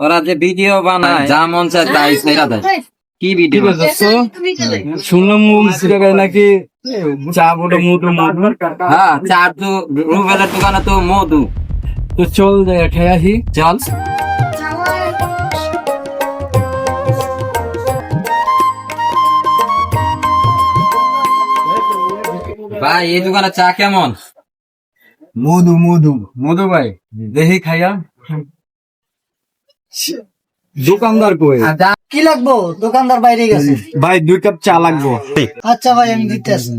ওরা যে ভিডিও বানায় যা মন চায় তাই ছেড়া দেয়। কি ভিডিও শুনলাম নাকি চা বলে মধু মধু। হ্যাঁ চার তো রুবেলের দোকানে তো মধু। তো চল যাই খেয়ে আসি। চল ভাই এই দোকানে চা কেমন? মধু মধু মধু ভাই দেখি খাইয়া। দোকানদার কই? কি লাগবো? দোকানদার বাইরে গেছে। ভাই 2 কাপ চা লাগবো। আচ্ছা ভাই আমি দিতেছি।